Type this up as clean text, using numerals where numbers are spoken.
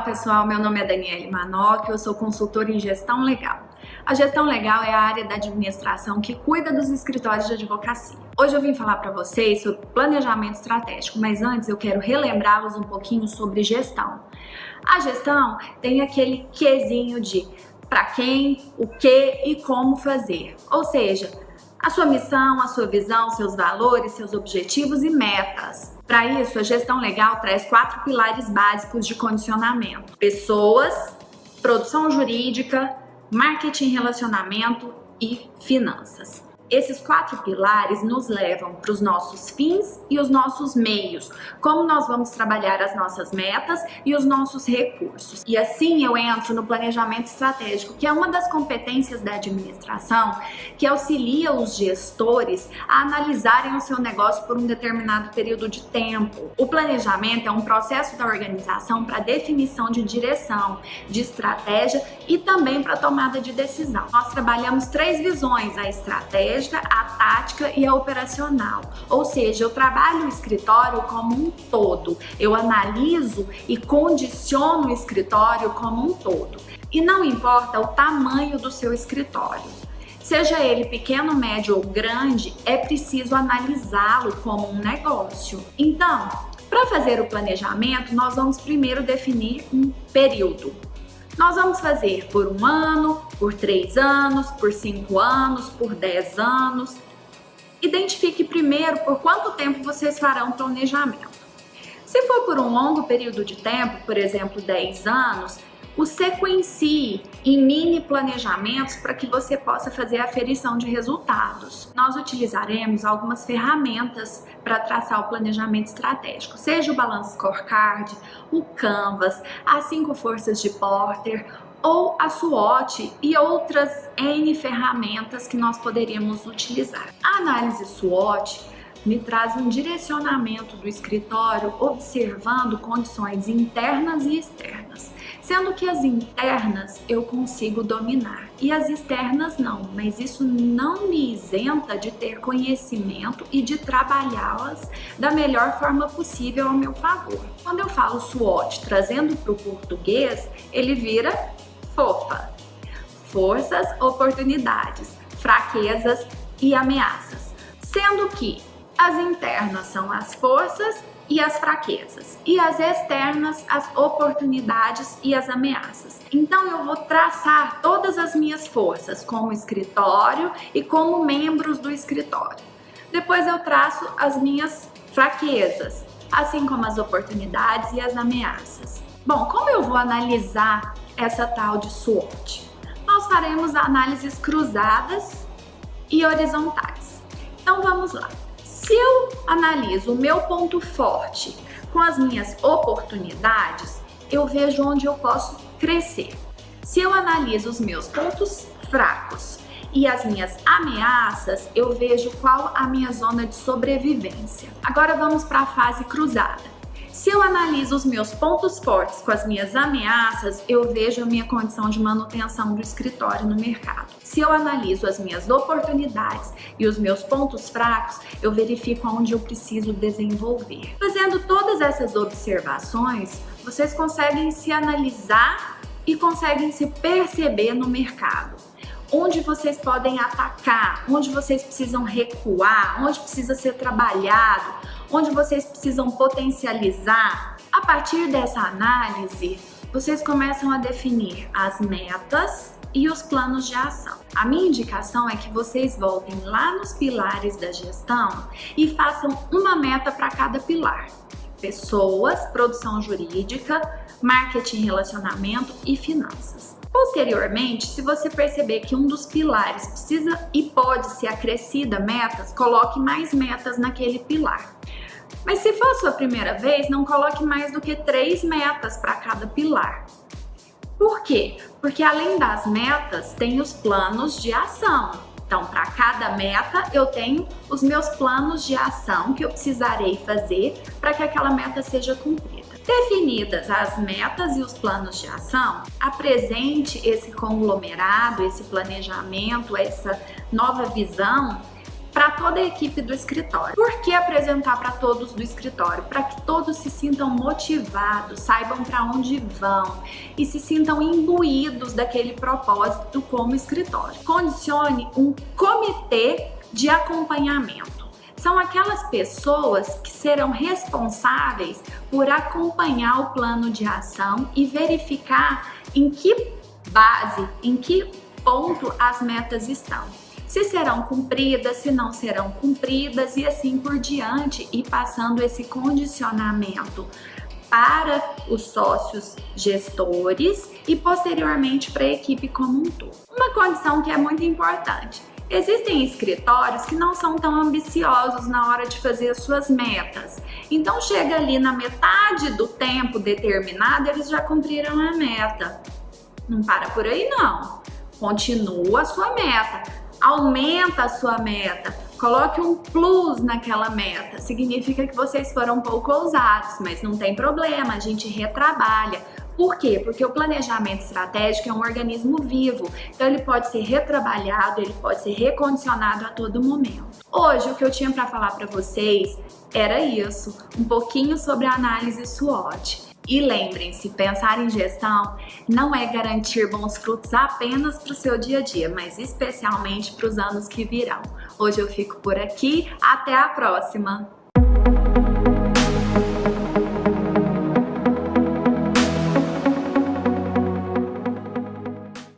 pessoal, meu nome é Daniele Manoc, eu sou consultora em gestão legal. A gestão legal é a área da administração que cuida dos escritórios de advocacia. Hoje eu vim falar para vocês sobre planejamento estratégico, mas antes eu quero relembrá-los um pouquinho sobre gestão. A gestão tem aquele quezinho de para quem, o que e como fazer, ou seja, a sua missão, a sua visão, seus valores, seus objetivos e metas. Para isso, a gestão legal traz 4 pilares básicos de condicionamento: pessoas, produção jurídica, marketing e relacionamento e finanças. Esses 4 pilares nos levam para os nossos fins e os nossos meios, como nós vamos trabalhar as nossas metas e os nossos recursos. E assim eu entro no planejamento estratégico, que é uma das competências da administração que auxilia os gestores a analisarem o seu negócio por um determinado período de tempo. O planejamento é um processo da organização para definição de direção, de estratégia e também para tomada de decisão. Nós trabalhamos 3 visões: a estratégia, a tática e a operacional. Ou seja, eu trabalho o escritório como um todo. Eu analiso e condiciono o escritório como um todo. E não importa o tamanho do seu escritório. Seja ele pequeno, médio ou grande, é preciso analisá-lo como um negócio. Então, para fazer o planejamento, nós vamos primeiro definir um período. Nós vamos fazer por 1 ano, por 3 anos, por 5 anos, por 10 anos. Identifique primeiro por quanto tempo vocês farão planejamento. Se for por um longo período de tempo, por exemplo, 10 anos, o sequencie em mini planejamentos para que você possa fazer a aferição de resultados. Nós utilizaremos algumas ferramentas para traçar o planejamento estratégico, seja o Balance Scorecard, o Canvas, as 5 forças de Porter ou a SWOT e outras N ferramentas que nós poderíamos utilizar. A análise SWOT me traz um direcionamento do escritório observando condições internas e externas, sendo que as internas eu consigo dominar e as externas não, mas isso não me isenta de ter conhecimento e de trabalhá-las da melhor forma possível ao meu favor. Quando eu falo SWOT trazendo para o português, ele vira FOFA: forças, oportunidades, fraquezas e ameaças, sendo que as internas são as forças e as fraquezas, e as externas as oportunidades e as ameaças. Então eu vou traçar todas as minhas forças como escritório e como membros do escritório. Depois eu traço as minhas fraquezas, assim como as oportunidades e as ameaças. Bom, como eu vou analisar essa tal de SWOT? Nós faremos análises cruzadas e horizontais. Então vamos lá. Se eu analiso o meu ponto forte com as minhas oportunidades, eu vejo onde eu posso crescer. Se eu analiso os meus pontos fracos e as minhas ameaças, eu vejo qual a minha zona de sobrevivência. Agora vamos para a fase cruzada. Se eu analiso os meus pontos fortes com as minhas ameaças, eu vejo a minha condição de manutenção do escritório no mercado. Se eu analiso as minhas oportunidades e os meus pontos fracos, eu verifico onde eu preciso desenvolver. Fazendo todas essas observações, vocês conseguem se analisar e conseguem se perceber no mercado. Onde vocês podem atacar, onde vocês precisam recuar, onde precisa ser trabalhado, onde vocês precisam potencializar. A partir dessa análise, vocês começam a definir as metas e os planos de ação. A minha indicação é que vocês voltem lá nos pilares da gestão e façam uma meta para cada pilar: pessoas, produção jurídica, marketing, relacionamento e finanças. Posteriormente, se você perceber que um dos pilares precisa e pode ser acrescida metas, coloque mais metas naquele pilar. Mas se for a sua primeira vez, não coloque mais do que 3 metas para cada pilar. Por quê? Porque além das metas, tem os planos de ação. Então, para cada meta, eu tenho os meus planos de ação que eu precisarei fazer para que aquela meta seja cumprida. Definidas as metas e os planos de ação, apresente esse conglomerado, esse planejamento, essa nova visão para toda a equipe do escritório. Por que apresentar para todos do escritório? Para que todos se sintam motivados, saibam para onde vão e se sintam imbuídos daquele propósito como escritório. Condicione um comitê de acompanhamento. São aquelas pessoas que serão responsáveis por acompanhar o plano de ação e verificar em que base, em que ponto as metas estão. Se serão cumpridas, se não serão cumpridas e assim por diante, e passando esse condicionamento para os sócios gestores e posteriormente para a equipe como um todo. Uma condição que é muito importante: existem escritórios que não são tão ambiciosos na hora de fazer as suas metas. Então chega ali na metade do tempo determinado, eles já cumpriram a meta. Não para por aí não. Continua a sua meta. Aumenta a sua meta. Coloque um plus naquela meta. Significa que vocês foram um pouco ousados, mas não tem problema, a gente retrabalha. Por quê? Porque o planejamento estratégico é um organismo vivo, então ele pode ser retrabalhado, ele pode ser recondicionado a todo momento. Hoje, o que eu tinha para falar para vocês era isso, um pouquinho sobre a análise SWOT. E lembrem-se, pensar em gestão não é garantir bons frutos apenas para o seu dia a dia, mas especialmente para os anos que virão. Hoje eu fico por aqui, até a próxima!